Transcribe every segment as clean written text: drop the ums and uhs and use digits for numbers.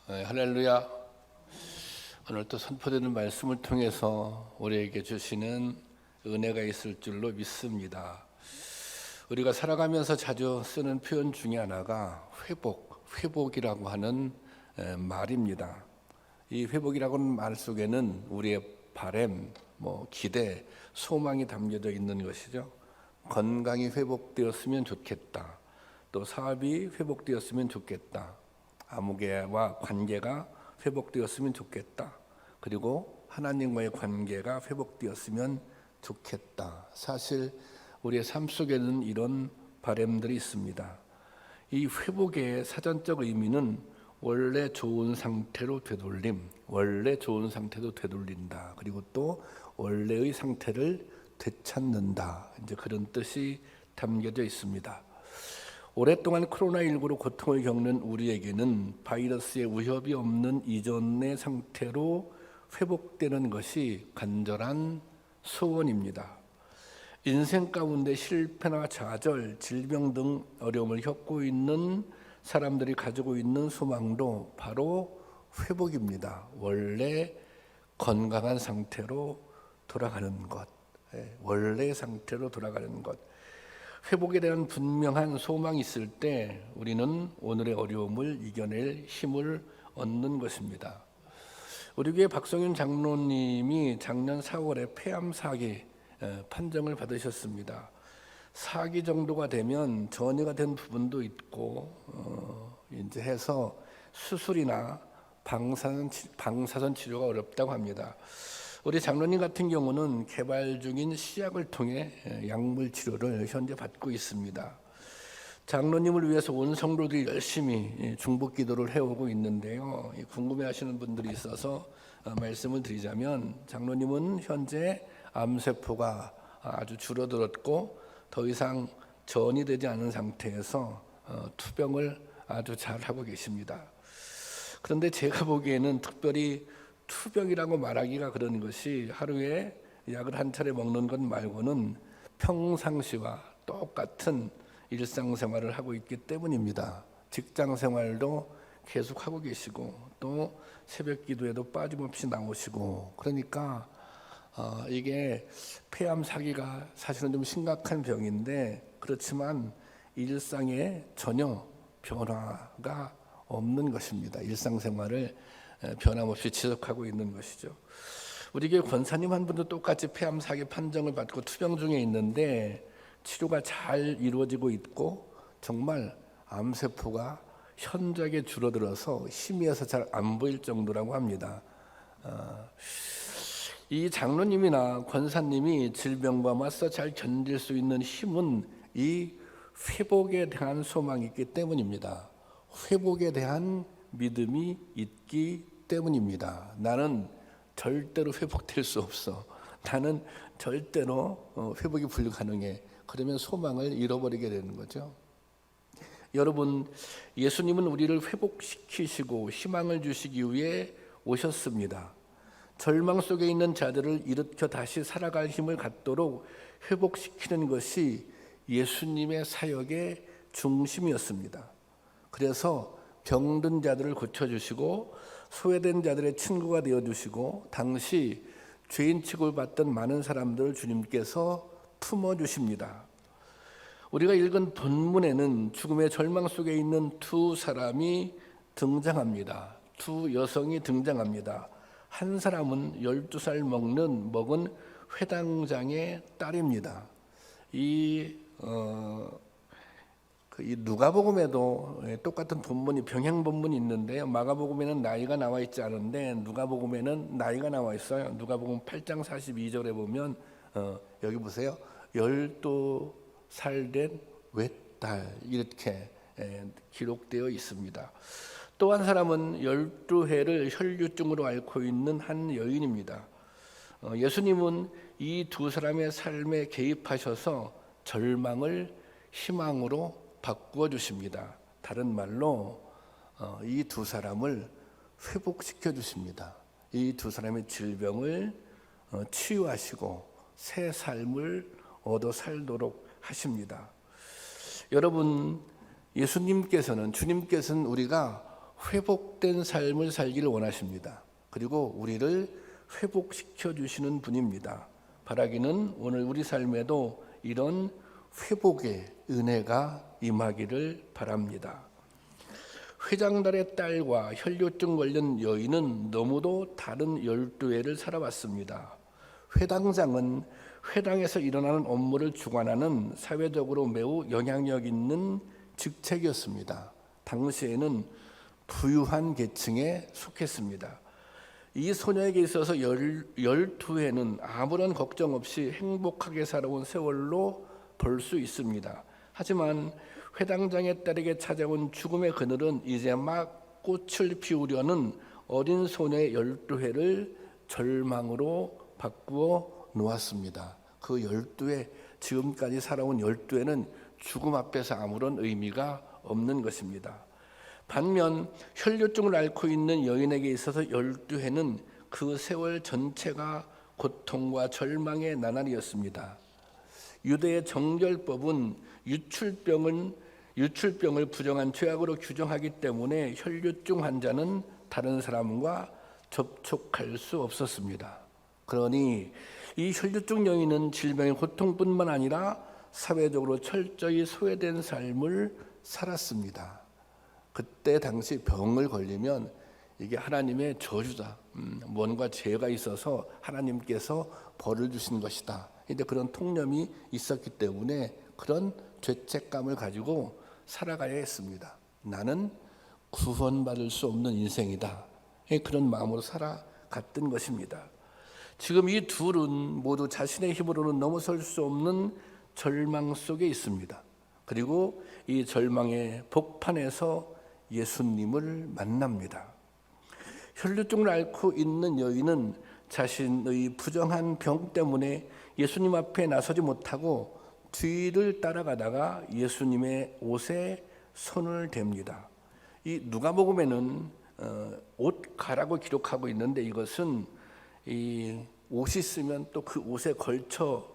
할렐루야. 오늘 또 선포되는 말씀을 통해서 우리에게 주시는 은혜가 있을 줄로 믿습니다. 우리가 살아가면서 자주 쓰는 표현 중에 하나가 회복이라고 하는 말입니다. 이 회복이라고는 말 속에는 우리의 바람, 기대, 소망이 담겨져 있는 것이죠. 건강이 회복되었으면 좋겠다. 또 사업이 회복되었으면 좋겠다. 아무개와 관계가 회복되었으면 좋겠다. 그리고 하나님과의 관계가 회복되었으면 좋겠다. 사실 우리의 삶 속에는 이런 바람들이 있습니다. 이 회복의 사전적 의미는 원래 좋은 상태로 되돌림, 원래 좋은 상태도 되돌린다. 그리고 또 원래의 상태를 되찾는다. 이제 그런 뜻이 담겨져 있습니다. 오랫동안 코로나19로 고통을 겪는 우리에게는 바이러스의 위협이 없는 이전의 상태로 회복되는 것이 간절한 소원입니다. 인생 가운데 실패나 좌절, 질병 등 어려움을 겪고 있는 사람들이 가지고 있는 소망도 바로 회복입니다. 원래 건강한 상태로 돌아가는 것, 원래 상태로 돌아가는 것. 회복에 대한 분명한 소망이 있을 때 우리는 오늘의 어려움을 이겨낼 힘을 얻는 것입니다. 우리 교회 박성윤 장로님이 작년 4월에 폐암 4기 판정을 받으셨습니다. 4기 정도가 되면 전이가 된 부분도 있고 이제 해서 수술이나 방사선 치료가 어렵다고 합니다. 우리 장로님 같은 경우는 개발 중인 시약을 통해 약물 치료를 현재 받고 있습니다. 장로님을 위해서 온 성도들이 열심히 중보 기도를 해오고 있는데요. 궁금해하시는 분들이 있어서 말씀을 드리자면, 장로님은 현재 암세포가 아주 줄어들었고 더 이상 전이 되지 않은 상태에서 투병을 아주 잘 하고 계십니다. 그런데 제가 보기에는 특별히 투병이라고 말하기가 그런 것이, 하루에 약을 한 차례 먹는 것 말고는 평상시와 똑같은 일상생활을 하고 있기 때문입니다. 직장생활도 계속하고 계시고 또 새벽 기도에도 빠짐없이 나오시고, 그러니까 이게 폐암 4기가 사실은 좀 심각한 병인데, 그렇지만 일상에 전혀 변화가 없는 것입니다. 일상생활을 변함없이 지속하고 있는 것이죠. 우리 교회 권사님 한 분도 똑같이 폐암 4기 판정을 받고 투병 중에 있는데 치료가 잘 이루어지고 있고 정말 암세포가 현저하게 줄어들어서 희미해서 잘 안 보일 정도라고 합니다. 이 장로님이나 권사님이 질병과 맞서 잘 견딜 수 있는 힘은 이 회복에 대한 소망이 있기 때문입니다. 회복에 대한 믿음이 있기 때문입니다. 나는 절대로 회복될 수 없어. 나는 절대로 회복이 불가능해. 그러면 소망을 잃어버리게 되는 거죠. 여러분, 예수님은 우리를 회복시키시고 희망을 주시기 위해 오셨습니다. 절망 속에 있는 자들을 일으켜 다시 살아갈 힘을 갖도록 회복시키는 것이 예수님의 사역의 중심이었습니다. 그래서 병든 자들을 고쳐주시고 소외된 자들의 친구가 되어주시고, 당시 죄인 취급받던 많은 사람들을 주님께서 품어주십니다. 우리가 읽은 본문에는 죽음의 절망 속에 있는 두 사람이 등장합니다. 두 여성이 등장합니다. 한 사람은 12살 먹은 회당장의 딸입니다. 이 누가복음에도 똑같은 본문이 병행 본문이 있는데요. 마가복음에는 나이가 나와 있지 않은데 누가복음에는 나이가 나와 있어요. 누가복음 8장 42절에 보면 여기 보세요. 12살 된 외딸, 이렇게 기록되어 있습니다. 또 한 사람은 12해를 혈류증으로 앓고 있는 한 여인입니다. 예수님은 이 두 사람의 삶에 개입하셔서 절망을 희망으로 바꾸어 주십니다. 다른 말로 이 두 사람을 회복시켜 주십니다. 이 두 사람의 질병을 치유하시고 새 삶을 얻어 살도록 하십니다. 여러분, 주님께서는 우리가 회복된 삶을 살기를 원하십니다. 그리고 우리를 회복시켜 주시는 분입니다. 바라기는 오늘 우리 삶에도 이런 회복의 은혜가 임하기를 바랍니다. 회장달의 딸과 혈류증 걸린 여인은 너무도 다른 12회를 살아왔습니다. 회당장은 회당에서 일어나는 업무를 주관하는 사회적으로 매우 영향력 있는 직책이었습니다. 당시에는 부유한 계층에 속했습니다. 이 소녀에게 있어서 12회는 아무런 걱정 없이 행복하게 살아온 세월로 볼 수 있습니다. 하지만 회당장의 딸에게 찾아온 죽음의 그늘은 이제 막 꽃을 피우려는 어린 소녀의 12회를 절망으로 바꾸어 놓았습니다. 그 12회, 지금까지 살아온 12회는 죽음 앞에서 아무런 의미가 없는 것입니다. 반면 혈류증을 앓고 있는 여인에게 있어서 12회는 그 세월 전체가 고통과 절망의 나날이었습니다. 유대의 정결법은 유출병을 부정한 죄악으로 규정하기 때문에 혈류증 환자는 다른 사람과 접촉할 수 없었습니다. 그러니 이 혈류증 여인은 질병의 고통뿐만 아니라 사회적으로 철저히 소외된 삶을 살았습니다. 그때 당시 병을 걸리면 이게 하나님의 저주다. 뭔가 죄가 있어서 하나님께서 벌을 주신 것이다. 근데 그런 통념이 있었기 때문에 그런 죄책감을 가지고 살아가야 했습니다. 나는 구원받을 수 없는 인생이다. 그런 마음으로 살아갔던 것입니다. 지금 이 둘은 모두 자신의 힘으로는 넘어설 수 없는 절망 속에 있습니다. 그리고 이 절망의 복판에서 예수님을 만납니다. 혈류증을 앓고 있는 여인은 자신의 부정한 병 때문에 예수님 앞에 나서지 못하고 뒤를 따라가다가 예수님의 옷에 손을 댑니다. 이 누가복음에는 옷 가라고 기록하고 있는데 이것은 이 옷이 있으면 또 그 옷에 걸쳐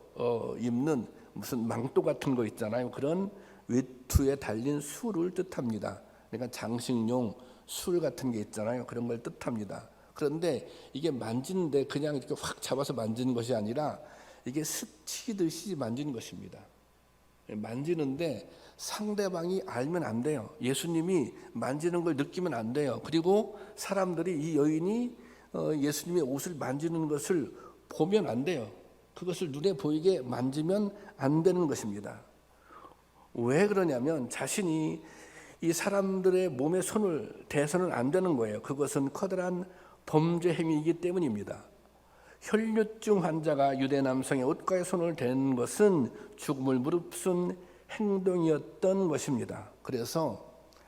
입는 무슨 망토 같은 거 있잖아요. 그런 외투에 달린 술을 뜻합니다. 그러니까 장식용 술 같은 게 있잖아요. 그런 걸 뜻합니다. 그런데 이게 만지는데 그냥 이렇게 확 잡아서 만지는 것이 아니라 이게 스치듯이 만지는 것입니다. 만지는데 상대방이 알면 안 돼요. 예수님이 만지는 걸 느끼면 안 돼요. 그리고 사람들이 이 여인이 예수님의 옷을 만지는 것을 보면 안 돼요. 그것을 눈에 보이게 만지면 안 되는 것입니다. 왜 그러냐면 자신이 이 사람들의 몸에 손을 대서는 안 되는 거예요. 그것은 커다란 범죄 행위이기 때문입니다. 혈류증 환자가 유대 남성의 옷가에 손을 댄 것은 죽음을 무릅쓴 행동이었던 것입니다. 그래서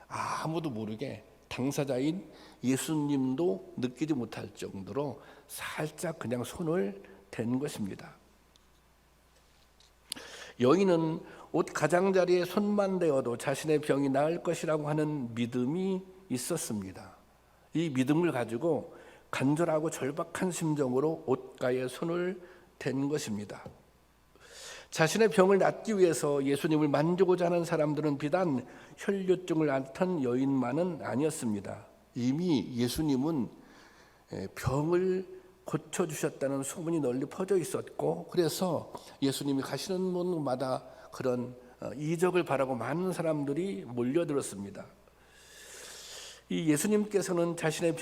아무도 모르게 당사자인 예수님도 느끼지 못할 정도로 살짝 그냥 손을 댄 것입니다. 여인은 옷 가장자리에 손만 대어도 자신의 병이 나을 것이라고 하는 믿음이 있었습니다. 이 믿음을 가지고 간절하고 절박한 심정으로 옷가에 손을 댄 것입니다. 자신의 병을 낫기 위해서 예수님을 만지고자 하는 사람들은 비단 혈류증을 앓던 여인만은 아니었습니다. 이미 예수님은 병을 고쳐주셨다는 소문이 널리 퍼져 있었고, 그래서 예수님이 가시는 곳마다 그런 이적을 바라고 많은 사람들이 몰려들었습니다. 이 예수님께서는 자신의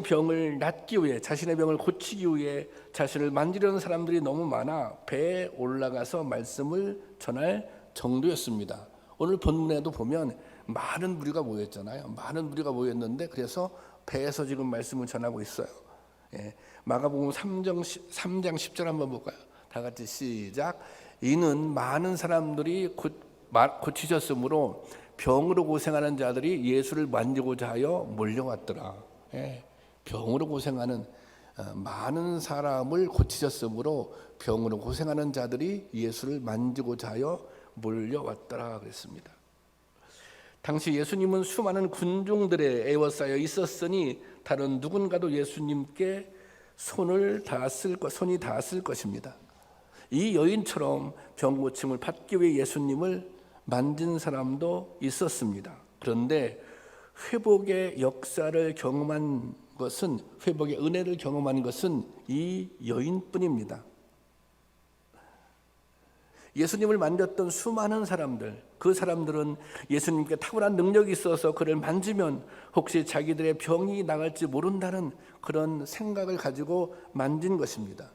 병을 낫기 위해, 자신의 병을 고치기 위해 자신을 만지려는 사람들이 너무 많아 배에 올라가서 말씀을 전할 정도였습니다. 오늘 본문에도 보면 많은 무리가 모였잖아요. 많은 무리가 모였는데 그래서 배에서 지금 말씀을 전하고 있어요. 마가복음 3장 10절 한번 볼까요? 다 같이 시작. 이는 많은 사람들이 고치셨으므로 병으로 고생하는 자들이 예수를 만지고자 하여 몰려왔더라. 병으로 고생하는 많은 사람을 고치셨으므로 병으로 고생하는 자들이 예수를 만지고자 하여 몰려왔더라 그랬습니다. 당시 예수님은 수많은 군중들에 에워싸여 있었으니 다른 누군가도 예수님께 손이 닿았을 것입니다. 이 여인처럼 병 고침을 받기 위해 예수님을 만진 사람도 있었습니다. 그런데 회복의 역사를 경험한 것은, 회복의 은혜를 경험한 것은 이 여인뿐입니다. 예수님을 만졌던 수많은 사람들, 그 사람들은 예수님께 탁월한 능력이 있어서 그를 만지면 혹시 자기들의 병이 나갈지 모른다는 그런 생각을 가지고 만진 것입니다.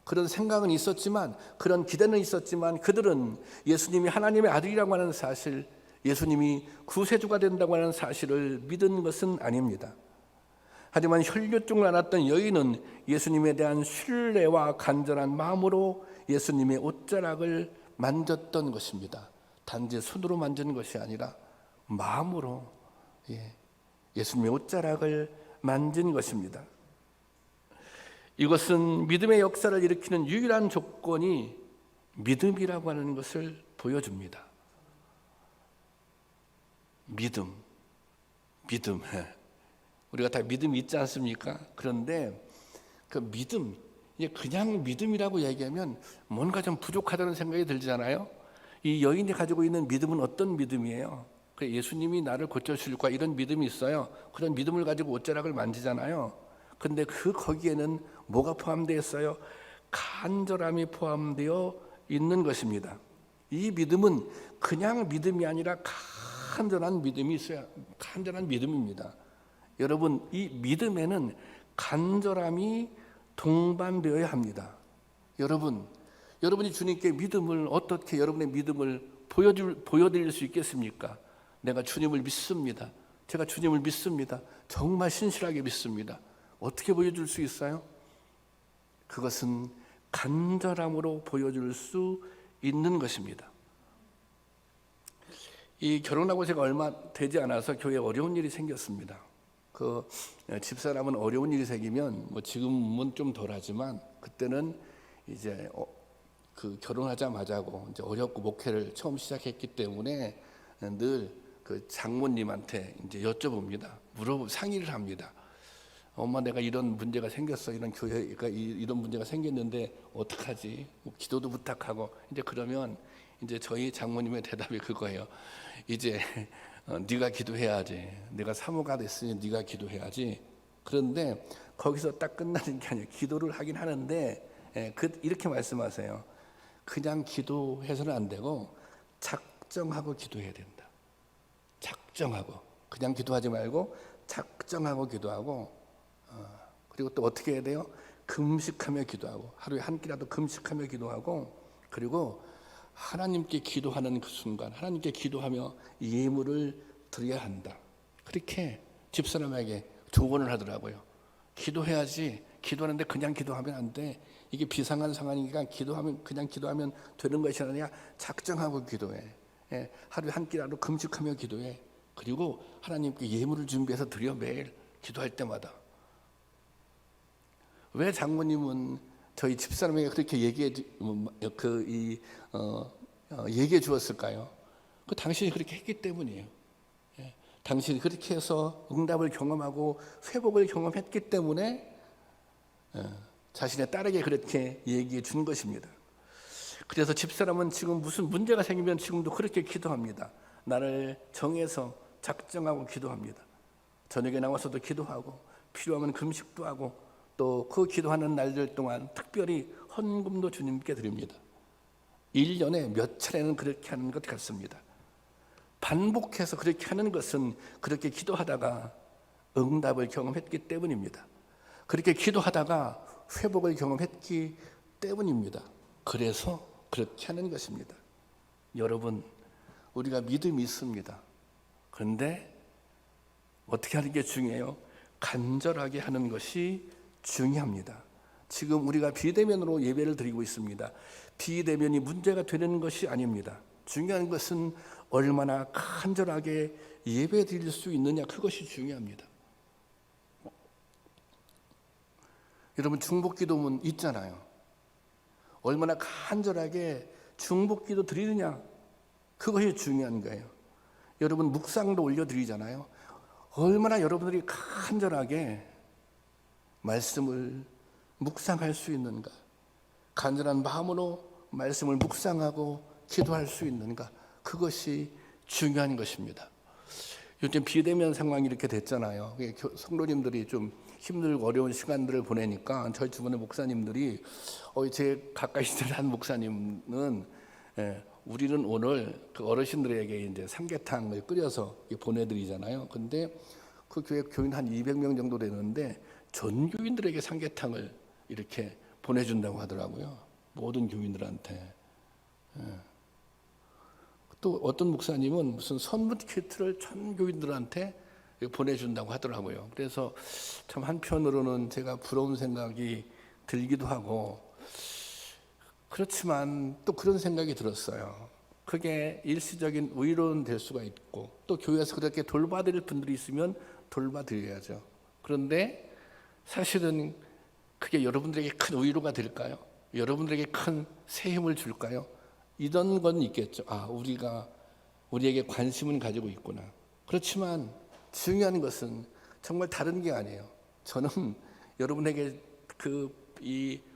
그런 생각은 있었지만, 그런 기대는 있었지만, 그들은 예수님이 하나님의 아들이라고 하는 사실, 예수님이 구세주가 된다고 하는 사실을 믿은 것은 아닙니다. 하지만 혈류증을 앓았던 여인은 예수님에 대한 신뢰와 간절한 마음으로 예수님의 옷자락을 만졌던 것입니다. 단지 손으로 만지는 것이 아니라 마음으로 예수님의 옷자락을 만진 것입니다. 이것은 믿음의 역사를 일으키는 유일한 조건이 믿음이라고 하는 것을 보여줍니다. 믿음. 우리가 다 믿음이 있지 않습니까? 그런데 그 믿음, 그냥 믿음이라고 얘기하면 뭔가 좀 부족하다는 생각이 들잖아요. 이 여인이 가지고 있는 믿음은 어떤 믿음이에요? 예수님이 나를 고쳐주실 거야, 이런 믿음이 있어요. 그런 믿음을 가지고 옷자락을 만지잖아요. 근데 거기에는 뭐가 포함되어 있어요? 간절함이 포함되어 있는 것입니다. 이 믿음은 그냥 믿음이 아니라 간절한 믿음이 있어야 간절한 믿음입니다. 여러분, 이 믿음에는 간절함이 동반되어야 합니다. 여러분이 주님께 믿음을 어떻게 여러분의 믿음을 보여드릴 수 있겠습니까? 내가 주님을 믿습니다. 제가 주님을 믿습니다. 정말 신실하게 믿습니다. 어떻게 보여줄 수 있어요? 그것은 간절함으로 보여줄 수 있는 것입니다. 이 결혼하고 제가 얼마 되지 않아서 교회에 어려운 일이 생겼습니다. 그 집사람은 어려운 일이 생기면 지금은 좀 덜하지만 그때는 이제 그 결혼하자마자고 이제 어렵고 목회를 처음 시작했기 때문에 늘 그 장모님한테 이제 여쭤봅니다. 상의를 합니다. 엄마, 내가 이런 문제가 생겼어. 이런 교회가 이런 문제가 생겼는데 어떡하지? 기도도 부탁하고 이제 그러면 이제 저희 장모님의 대답이 그거예요. 이제 네가 기도해야지. 내가 사모가 됐으니 네가 기도해야지. 그런데 거기서 딱 끝나는 게 아니에요. 기도를 하긴 하는데 이렇게 말씀하세요. 그냥 기도해서는 안 되고 작정하고 기도해야 된다. 작정하고, 그냥 기도하지 말고 작정하고 기도하고, 그리고 또 어떻게 해야 돼요? 금식하며 기도하고, 하루에 한 끼라도 금식하며 기도하고, 그리고 하나님께 기도하는 그 순간 하나님께 기도하며 예물을 드려야 한다. 그렇게 집사람에게 조언을 하더라고요. 기도해야지. 기도하는데 그냥 기도하면 안 돼. 이게 비상한 상황이니까 그냥 기도하면 되는 것이 아니라 작정하고 기도해. 하루에 한 끼라도 금식하며 기도해. 그리고 하나님께 예물을 준비해서 드려. 매일 기도할 때마다. 왜 장모님은 저희 집사람에게 그렇게 얘기해 주었을까요? 당신이 그렇게 했기 때문이에요. 당신이 그렇게 해서 응답을 경험하고 회복을 경험했기 때문에 자신의 딸에게 그렇게 얘기해 준 것입니다. 그래서 집사람은 지금 무슨 문제가 생기면 지금도 그렇게 기도합니다. 나를 정해서 작정하고 기도합니다. 저녁에 나와서도 기도하고 필요하면 금식도 하고 또 그 기도하는 날들 동안 특별히 헌금도 주님께 드립니다. 1년에 몇 차례는 그렇게 하는 것 같습니다. 반복해서 그렇게 하는 것은 그렇게 기도하다가 응답을 경험했기 때문입니다. 그렇게 기도하다가 회복을 경험했기 때문입니다. 그래서 그렇게 하는 것입니다. 여러분, 우리가 믿음이 있습니다. 그런데 어떻게 하는 게 중요해요? 간절하게 하는 것이 중요합니다. 지금 우리가 비대면으로 예배를 드리고 있습니다. 비대면이 문제가 되는 것이 아닙니다. 중요한 것은 얼마나 간절하게 예배 드릴 수 있느냐, 그것이 중요합니다. 여러분, 중복기도문 있잖아요. 얼마나 간절하게 중복기도 드리느냐, 그것이 중요한 거예요. 여러분, 묵상도 올려드리잖아요. 얼마나 여러분들이 간절하게 말씀을 묵상할 수 있는가, 간절한 마음으로 말씀을 묵상하고 기도할 수 있는가, 그것이 중요한 것입니다. 요즘 비대면 상황이 이렇게 됐잖아요. 성도님들이 좀 힘들고 어려운 시간들을 보내니까 저희 주변의 목사님들이 제 가까이 있는 한 목사님은 우리는 오늘 그 어르신들에게 이제 삼계탕을 끓여서 보내드리잖아요. 근데 그 교회 교인 한 200명 정도 되는데 전교인들에게 삼계탕을 이렇게 보내준다고 하더라고요. 모든 교인들한테. 또 어떤 목사님은 무슨 선물 키트를 전 교인들한테 보내준다고 하더라고요. 그래서 참 한편으로는 제가 부러운 생각이 들기도 하고, 그렇지만 또 그런 생각이 들었어요. 그게 일시적인 위로는 될 수가 있고, 또 교회에서 그렇게 돌봐드릴 분들이 있으면 돌봐드려야죠. 그런데 사실은 그게 여러분들에게 큰 위로가 될까요? 여러분들에게 큰 새 힘을 줄까요? 이런 건 있겠죠. 우리에게 관심은 가지고 있구나. 그렇지만 중요한 것은 정말 다른 게 아니에요. 저는 여러분에게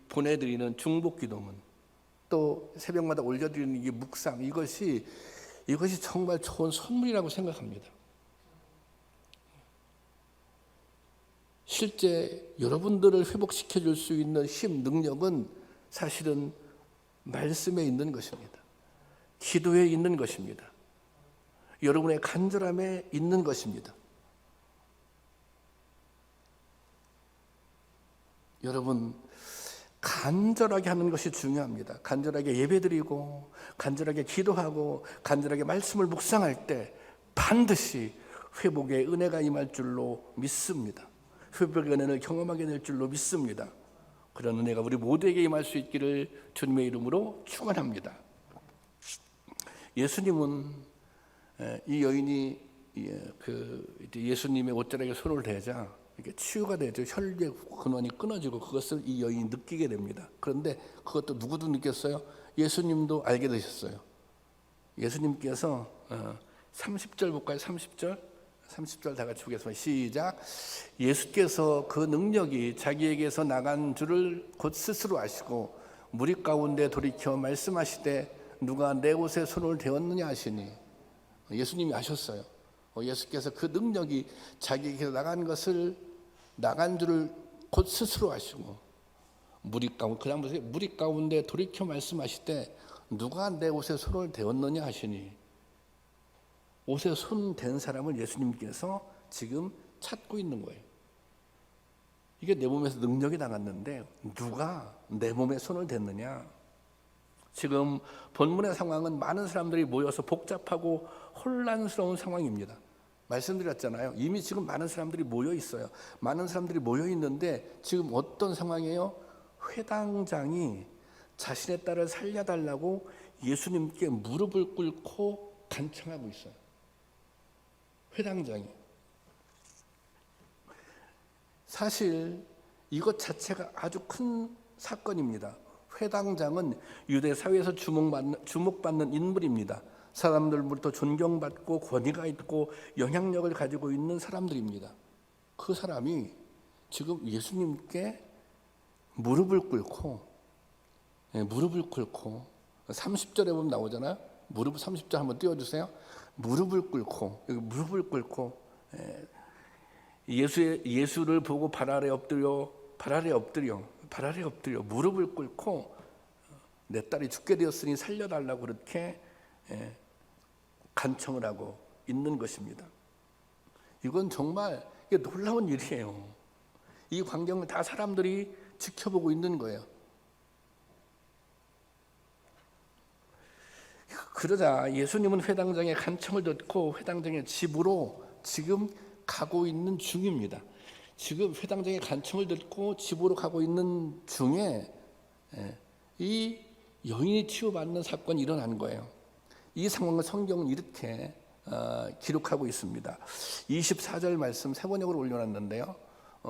보내드리는 중복기도문, 또 새벽마다 올려드리는 이 묵상, 이것이 정말 좋은 선물이라고 생각합니다. 실제 여러분들을 회복시켜 줄 수 있는 힘, 능력은 사실은 말씀에 있는 것입니다. 기도에 있는 것입니다. 여러분의 간절함에 있는 것입니다. 여러분, 간절하게 하는 것이 중요합니다. 간절하게 예배드리고, 간절하게 기도하고, 간절하게 말씀을 묵상할 때 반드시 회복의 은혜가 임할 줄로 믿습니다. 회복의 은혜를 경험하게 될 줄로 믿습니다. 그런 은혜가 우리 모두에게 임할 수 있기를 주님의 이름으로 축원합니다. 예수님은 이 여인이 예수님의 옷자락에 손을 대자 이게 치유가 되죠. 혈류의 근원이 끊어지고 그것을 이 여인이 느끼게 됩니다. 그런데 그것도 누구도 느꼈어요? 예수님도 알게 되셨어요. 예수님께서 30절 볼까요? 30절 다 같이 보겠습니다. 시작. 예수께서 그 능력이 자기에게서 나간 줄을 곧 스스로 아시고 무리 가운데 돌이켜 말씀하시되 누가 내 옷에 손을 대었느냐 하시니, 예수님이 아셨어요. 예수께서 그 능력이 자기에게서 나간 줄을 곧 스스로 아시고 무리 가운데 돌이켜 말씀하시되 누가 내 옷에 손을 대었느냐 하시니, 옷에 손 댄 사람을 예수님께서 지금 찾고 있는 거예요. 이게 내 몸에서 능력이 나갔는데 누가 내 몸에 손을 댔느냐. 지금 본문의 상황은 많은 사람들이 모여서 복잡하고 혼란스러운 상황입니다. 말씀드렸잖아요. 이미 지금 많은 사람들이 모여 있어요. 많은 사람들이 모여 있는데 지금 어떤 상황이에요? 회당장이 자신의 딸을 살려달라고 예수님께 무릎을 꿇고 간청하고 있어요. 회당장이. 사실 이것 자체가 아주 큰 사건입니다. 회당장은 유대 사회에서 주목받는 인물입니다. 사람들부터 존경받고 권위가 있고 영향력을 가지고 있는 사람들입니다. 그 사람이 지금 예수님께 무릎을 꿇고 30절에 보면 나오잖아요. 무릎 30절 한번 띄워주세요. 무릎을 꿇고 예수를 보고 발 아래 엎드려 무릎을 꿇고 내 딸이 죽게 되었으니 살려달라고 그렇게 간청을 하고 있는 것입니다. 이건 정말 놀라운 일이에요. 이 광경을 다 사람들이 지켜보고 있는 거예요. 그러자 예수님은 회당장의 간청을 듣고 회당장의 집으로 지금 가고 있는 중입니다. 지금 회당장의 간청을 듣고 집으로 가고 있는 중에 이 여인이 치유받는 사건이 일어난 거예요. 이 상황을 성경은 이렇게 기록하고 있습니다. 24절 말씀 세 번역으로 올려놨는데요.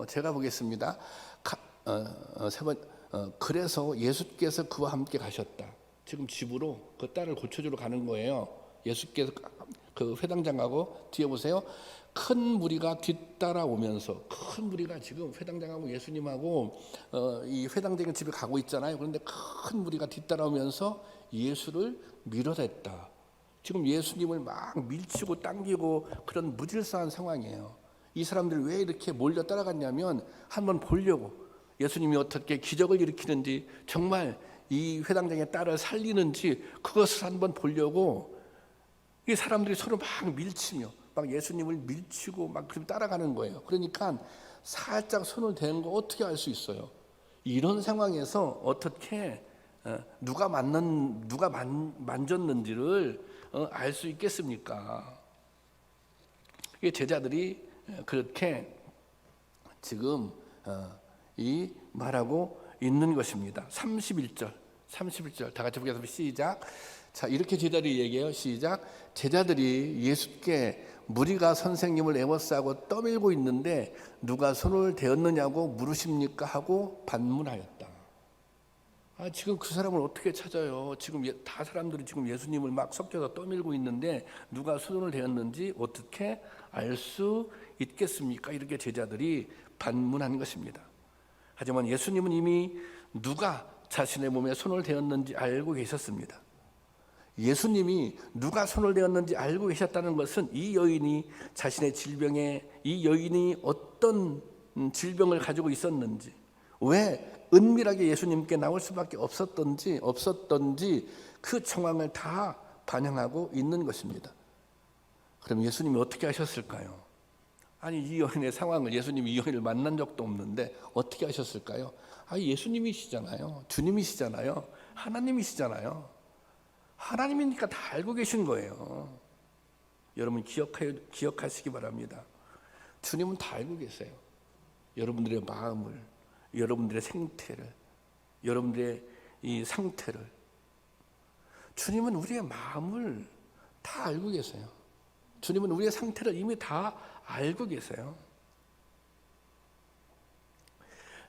제가 보겠습니다. 그래서 예수께서 그와 함께 가셨다. 지금 집으로 그 딸을 고쳐주러 가는 거예요. 예수께서 그 회당장하고 뒤에 보세요. 큰 무리가 뒤따라오면서, 큰 무리가 지금 회당장하고 예수님하고 이 회당장의 집에 가고 있잖아요. 그런데 큰 무리가 뒤따라오면서 예수를 밀어댔다. 지금 예수님을 막 밀치고 당기고 그런 무질서한 상황이에요. 이 사람들이 왜 이렇게 몰려 따라갔냐면 한번 보려고, 예수님이 어떻게 기적을 일으키는지, 정말 이 회당장의 딸을 살리는지 그것을 한번 보려고 이 사람들이 서로 막 밀치며 막 예수님을 밀치고 막 그렇게 따라가는 거예요. 그러니까 살짝 손을 대는 거 어떻게 알 수 있어요? 이런 상황에서 어떻게 누가 만졌는지를 알 수 있겠습니까? 이게 제자들이 그렇게 지금 이 말하고 있는 것입니다. 31절 다 같이 보겠습니다. 시작. 자, 이렇게 제자들이 얘기해요. 시작. 제자들이 예수께 무리가 선생님을 애워싸고 떠밀고 있는데 누가 손을 대었느냐고 물으십니까? 하고 반문하였다. 지금 그 사람을 어떻게 찾아요? 지금 다 사람들이 지금 예수님을 막 섞여서 떠밀고 있는데 누가 손을 대었는지 어떻게 알 수 있겠습니까? 이렇게 제자들이 반문한 것입니다. 하지만 예수님은 이미 누가 자신의 몸에 손을 대었는지 알고 계셨습니다. 예수님이 누가 손을 대었는지 알고 계셨다는 것은 이 여인이 자신의 질병에, 이 여인이 어떤 질병을 가지고 있었는지, 왜 은밀하게 예수님께 나올 수밖에 없었던지 그 정황을 다 반영하고 있는 것입니다. 그럼 예수님이 어떻게 하셨을까요? 아니, 이 여인의 상황을, 예수님이 이 여인을 만난 적도 없는데 어떻게 하셨을까요? 예수님이시잖아요. 주님이시잖아요. 하나님이시잖아요. 하나님이니까 다 알고 계신 거예요. 여러분 기억하시기 바랍니다. 주님은 다 알고 계세요. 여러분들의 마음을, 여러분들의 생태를, 여러분들의 이 상태를. 주님은 우리의 마음을 다 알고 계세요. 주님은 우리의 상태를 이미 다 알고 계세요.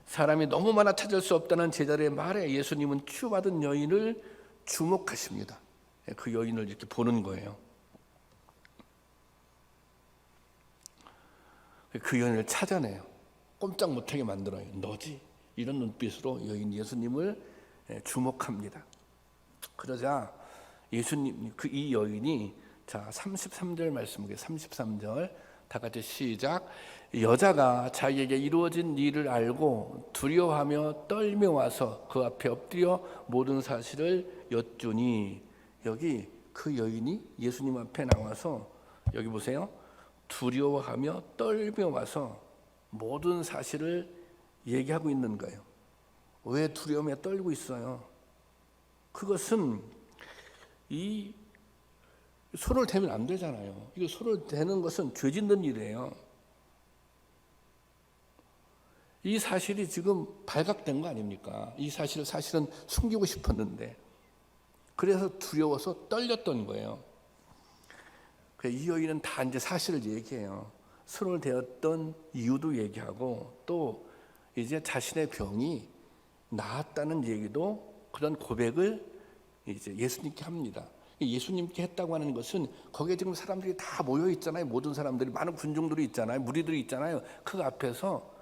사람이 너무 많아 찾을 수 없다는 제자들의 말에 예수님은 치유받은 여인을 주목하십니다. 그 여인을 이렇게 보는 거예요. 그 여인을 찾아내요. 꼼짝 못하게 만들어요. 너지? 이런 눈빛으로 여인 예수님을 주목합니다. 그러자 예수님, 이 여인이, 자 33절 말씀 보게요. 33절 다 같이 시작. 여자가 자기에게 이루어진 일을 알고 두려워하며 떨며 와서 그 앞에 엎드려 모든 사실을 여쭈니. 여기 그 여인이 예수님 앞에 나와서, 여기 보세요, 두려워하며 떨며 와서 모든 사실을 얘기하고 있는 거예요. 왜 두려움에 떨고 있어요? 그것은 이 손을 대면 안 되잖아요. 이거 손을 대는 것은 죄 짓는 일이에요. 이 사실이 지금 발각된 거 아닙니까? 이 사실을 사실은 숨기고 싶었는데, 그래서 두려워서 떨렸던 거예요. 이 여인은 다 이제 사실을 얘기해요. 손을 대었던 이유도 얘기하고, 또 이제 자신의 병이 나았다는 얘기도, 그런 고백을 이제 예수님께 합니다. 예수님께 했다고 하는 것은 거기에 지금 사람들이 다 모여 있잖아요. 모든 사람들이, 많은 군중들이 있잖아요. 무리들이 있잖아요. 그 앞에서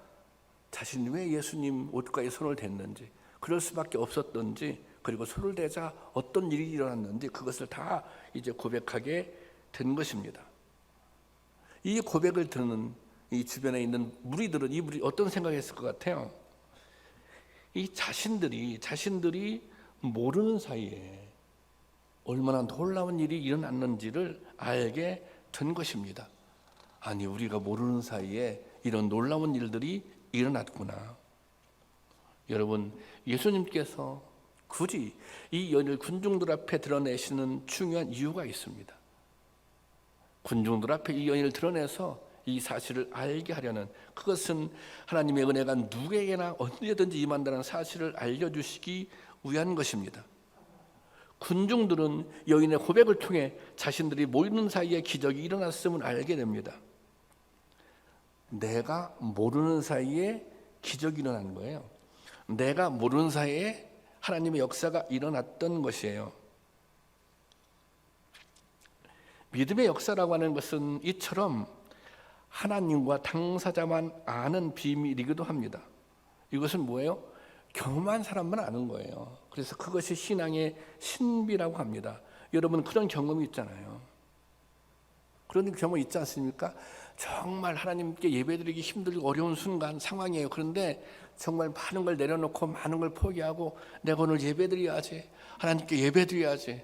자신이 왜 예수님 옷가에 손을 댔는지, 그럴 수밖에 없었던지, 그리고 손을 대자 어떤 일이 일어났는지 그것을 다 이제 고백하게 된 것입니다. 이 고백을 듣는 이 주변에 있는 무리들은, 이 무리 어떤 생각했을 것 같아요? 이 자신들이 모르는 사이에 얼마나 놀라운 일이 일어났는지를 알게 된 것입니다. 아니, 우리가 모르는 사이에 이런 놀라운 일들이 일어났구나. 여러분, 예수님께서 굳이 이 여인을 군중들 앞에 드러내시는 중요한 이유가 있습니다. 군중들 앞에 이 여인을 드러내서 이 사실을 알게 하려는, 그것은 하나님의 은혜가 누구에게나 언제든지 임한다는 사실을 알려주시기 위한 것입니다. 군중들은 여인의 고백을 통해 자신들이 모르는 사이에 기적이 일어났음을 알게 됩니다. 내가 모르는 사이에 기적이 일어난 거예요. 내가 모르는 사이에 하나님의 역사가 일어났던 것이에요. 믿음의 역사라고 하는 것은 이처럼 하나님과 당사자만 아는 비밀이기도 합니다. 이것은 뭐예요? 경험한 사람만 아는 거예요. 그래서 그것이 신앙의 신비라고 합니다. 여러분 그런 경험이 있잖아요. 그런 경험 있지 않습니까? 정말 하나님께 예배드리기 힘들고 어려운 순간 상황이에요. 그런데 정말 많은 걸 내려놓고 많은 걸 포기하고 내가 오늘 예배드려야지, 하나님께 예배드려야지.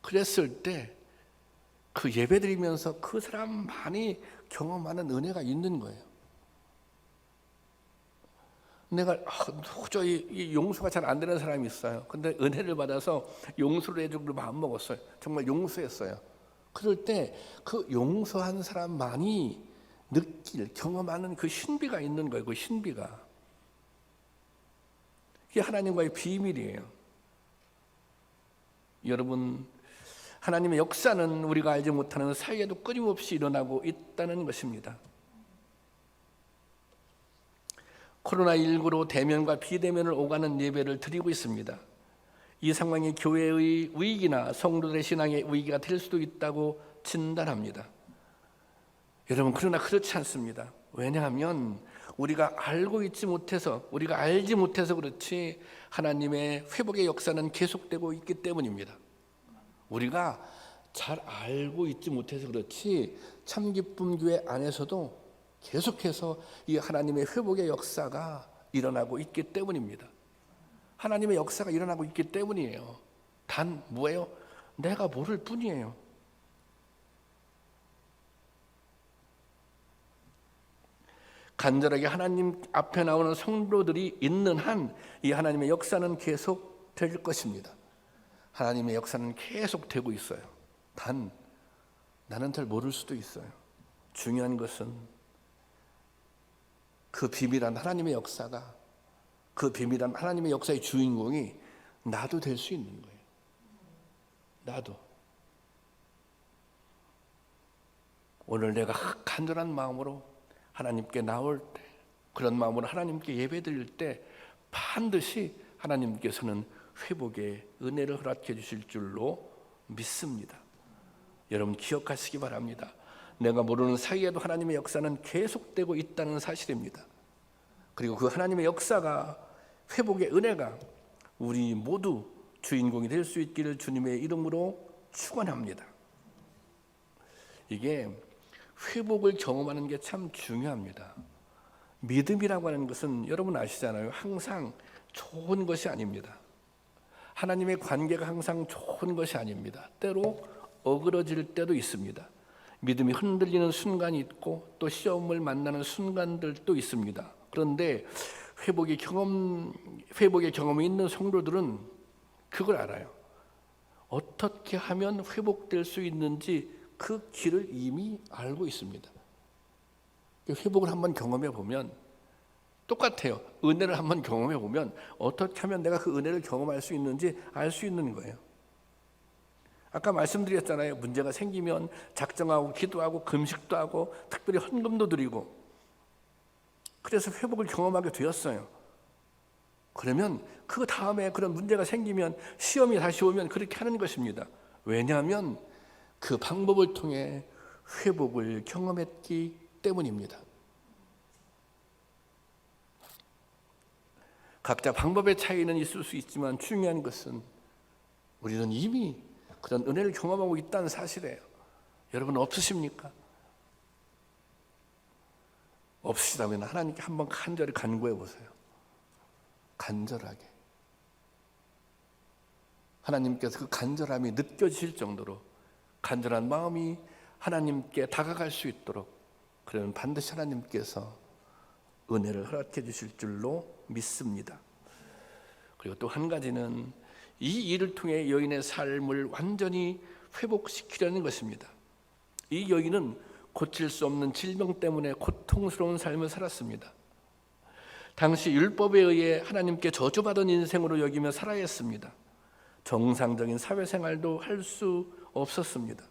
그랬을 때 그 예배드리면서 그 사람만이 경험하는 은혜가 있는 거예요. 내가 도저히 이 용서가 잘 안 되는 사람이 있어요. 근데 은혜를 받아서 용서를 해주기로 마음먹었어요. 정말 용서했어요. 그럴 때 그 용서한 사람만이 경험하는 그 신비가 있는 거예요. 그 신비가. 이게 하나님과의 비밀이에요. 여러분, 하나님의 역사는 우리가 알지 못하는 사이에도 끊임없이 일어나고 있다는 것입니다. 코로나19로 대면과 비대면을 오가는 예배를 드리고 있습니다. 이 상황이 교회의 위기나 성도들의 신앙의 위기가 될 수도 있다고 진단합니다. 여러분, 그러나 그렇지 않습니다. 왜냐하면 우리가 알지 못해서 그렇지 하나님의 회복의 역사는 계속되고 있기 때문입니다. 우리가 잘 알고 있지 못해서 그렇지 참기쁨 교회 안에서도 계속해서 이 하나님의 회복의 역사가 일어나고 있기 때문입니다. 하나님의 역사가 일어나고 있기 때문이에요. 단 뭐예요? 내가 모를 뿐이에요. 간절하게 하나님 앞에 나오는 성도들이 있는 한 이 하나님의 역사는 계속 될 것입니다. 하나님의 역사는 계속 되고 있어요. 단 나는 잘 모를 수도 있어요. 중요한 것은 그 비밀한 하나님의 역사가, 그 비밀한 하나님의 역사의 주인공이 나도 될 수 있는 거예요. 나도. 오늘 내가 간절한 마음으로 하나님께 나올 때, 그런 마음으로 하나님께 예배드릴 때 반드시 하나님께서는 회복의 은혜를 허락해 주실 줄로 믿습니다. 여러분 기억하시기 바랍니다. 내가 모르는 사이에도 하나님의 역사는 계속되고 있다는 사실입니다. 그리고 그 하나님의 역사가, 회복의 은혜가 우리 모두 주인공이 될 수 있기를 주님의 이름으로 축원합니다. 이게 회복을 경험하는 게 참 중요합니다. 믿음이라고 하는 것은 여러분 아시잖아요. 항상 좋은 것이 아닙니다. 하나님의 관계가 항상 좋은 것이 아닙니다. 때로 어그러질 때도 있습니다. 믿음이 흔들리는 순간이 있고 또 시험을 만나는 순간들도 있습니다. 그런데 회복의 경험이 있는 성도들은 그걸 알아요. 어떻게 하면 회복될 수 있는지 그 길을 이미 알고 있습니다. 회복을 한번 경험해 보면 똑같아요. 은혜를 한번 경험해 보면 어떻게 하면 내가 그 은혜를 경험할 수 있는지 알 수 있는 거예요. 아까 말씀드렸잖아요. 문제가 생기면 작정하고 기도하고 금식도 하고 특별히 헌금도 드리고, 그래서 회복을 경험하게 되었어요. 그러면 그 다음에 그런 문제가 생기면, 시험이 다시 오면 그렇게 하는 것입니다. 왜냐하면 그 방법을 통해 회복을 경험했기 때문입니다. 각자 방법의 차이는 있을 수 있지만 중요한 것은 우리는 이미 그런 은혜를 경험하고 있다는 사실이에요. 여러분 없으십니까? 없으시다면 하나님께 한번 간절히 간구해 보세요. 간절하게. 하나님께서 그 간절함이 느껴지실 정도로 간절한 마음이 하나님께 다가갈 수 있도록, 그러면 반드시 하나님께서 은혜를 허락해 주실 줄로 믿습니다. 그리고 또 한 가지는 이 일을 통해 여인의 삶을 완전히 회복시키려는 것입니다. 이 여인은 고칠 수 없는 질병 때문에 고통스러운 삶을 살았습니다. 당시 율법에 의해 하나님께 저주받은 인생으로 여기며 살아야 했습니다. 정상적인 사회생활도 할 수 없었습니다.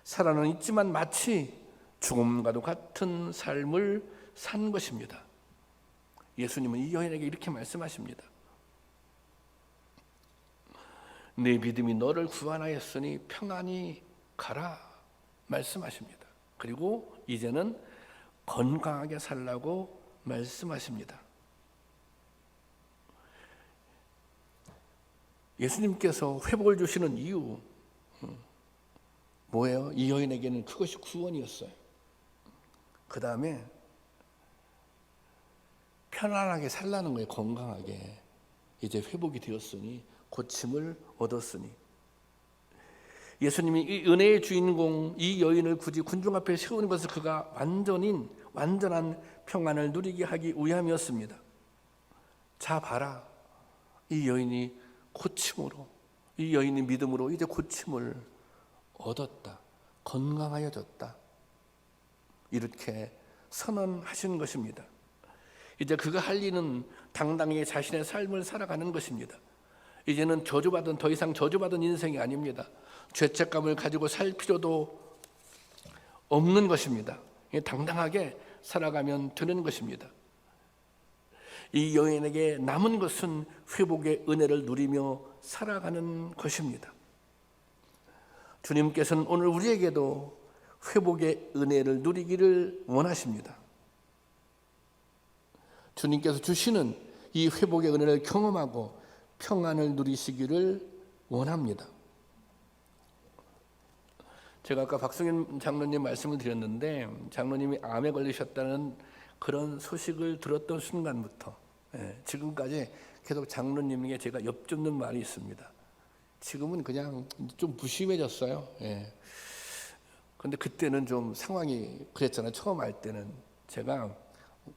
살아는 있지만 마치 죽음과도 같은 삶을 산 것입니다. 예수님은 이 여인에게 이렇게 말씀하십니다. 내 믿음이 너를 구원하였으니 평안히 가라 말씀하십니다. 그리고 이제는 건강하게 살라고 말씀하십니다. 예수님께서 회복을 주시는 이유 뭐예요? 이 여인에게는 그것이 구원이었어요. 그 다음에 편안하게 살라는 거예요. 건강하게. 이제 회복이 되었으니, 고침을 얻었으니. 예수님이 이 은혜의 주인공 이 여인을 굳이 군중 앞에 세우는 것은 그가 완전한 평안을 누리게 하기 위함이었습니다. 자 봐라, 이 여인이 고침으로, 이 여인이 믿음으로 이제 고침을 얻었다, 건강하여졌다, 이렇게 선언하신 것입니다. 이제 그가 할 일은 당당히 자신의 삶을 살아가는 것입니다. 이제는 더 이상 저주받은 인생이 아닙니다. 죄책감을 가지고 살 필요도 없는 것입니다. 당당하게 살아가면 되는 것입니다. 이 여인에게 남은 것은 회복의 은혜를 누리며 살아가는 것입니다. 주님께서는 오늘 우리에게도 회복의 은혜를 누리기를 원하십니다. 주님께서 주시는 이 회복의 은혜를 경험하고 평안을 누리시기를 원합니다. 제가 아까 박승현 장로님 말씀을 드렸는데, 장로님이 암에 걸리셨다는 그런 소식을 들었던 순간부터 지금까지 계속 장로님에게 제가 엿줍는 말이 있습니다. 지금은 그냥 좀 무심해졌어요. 그런데 그때는 좀 상황이 그랬잖아요. 처음 알 때는 제가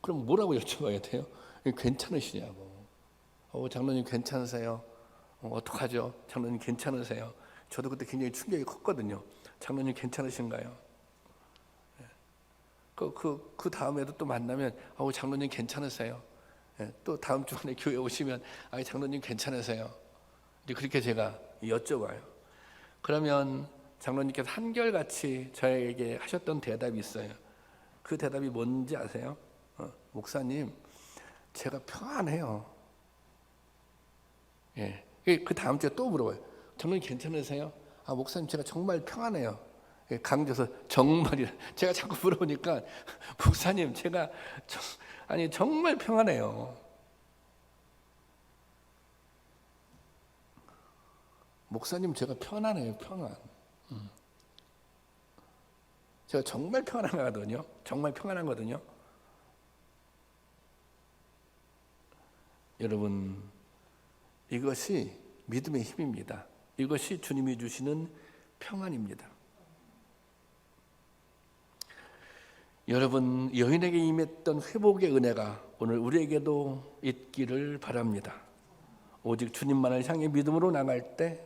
그럼 뭐라고 여쭤봐야 돼요? 괜찮으시냐고. 장로님 괜찮으세요? 어떡하죠? 장로님 괜찮으세요? 저도 그때 굉장히 충격이 컸거든요. 장로님 괜찮으신가요? 그 다음에도 또 만나면 장로님 괜찮으세요? 또 다음 주에 교회 오시면 장로님 괜찮으세요? 그렇게 제가 여쭤봐요. 그러면 장로님께서 한결같이 저에게 하셨던 대답이 있어요. 그 대답이 뭔지 아세요? 목사님, 제가 평안해요. 그 다음 주에 또 물어봐요. 장로님 괜찮으세요? 목사님, 제가 정말 평안해요. 강조해서 정말이라. 제가 자꾸 물어보니까 목사님, 제가 정말 평안해요. 목사님, 제가 편안해요. 평안. 제가 정말 평안하거든요. 정말 평안하거든요. 여러분, 이것이 믿음의 힘입니다. 이것이 주님이 주시는 평안입니다. 여러분, 여인에게 임했던 회복의 은혜가 오늘 우리에게도 있기를 바랍니다. 오직 주님만을 향해 믿음으로 나갈 때,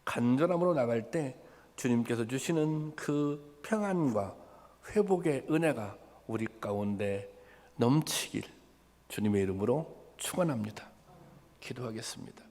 간절함으로 나갈 때 주님께서 주시는 그 평안과 회복의 은혜가 우리 가운데 넘치길 주님의 이름으로 축원합니다. 기도하겠습니다.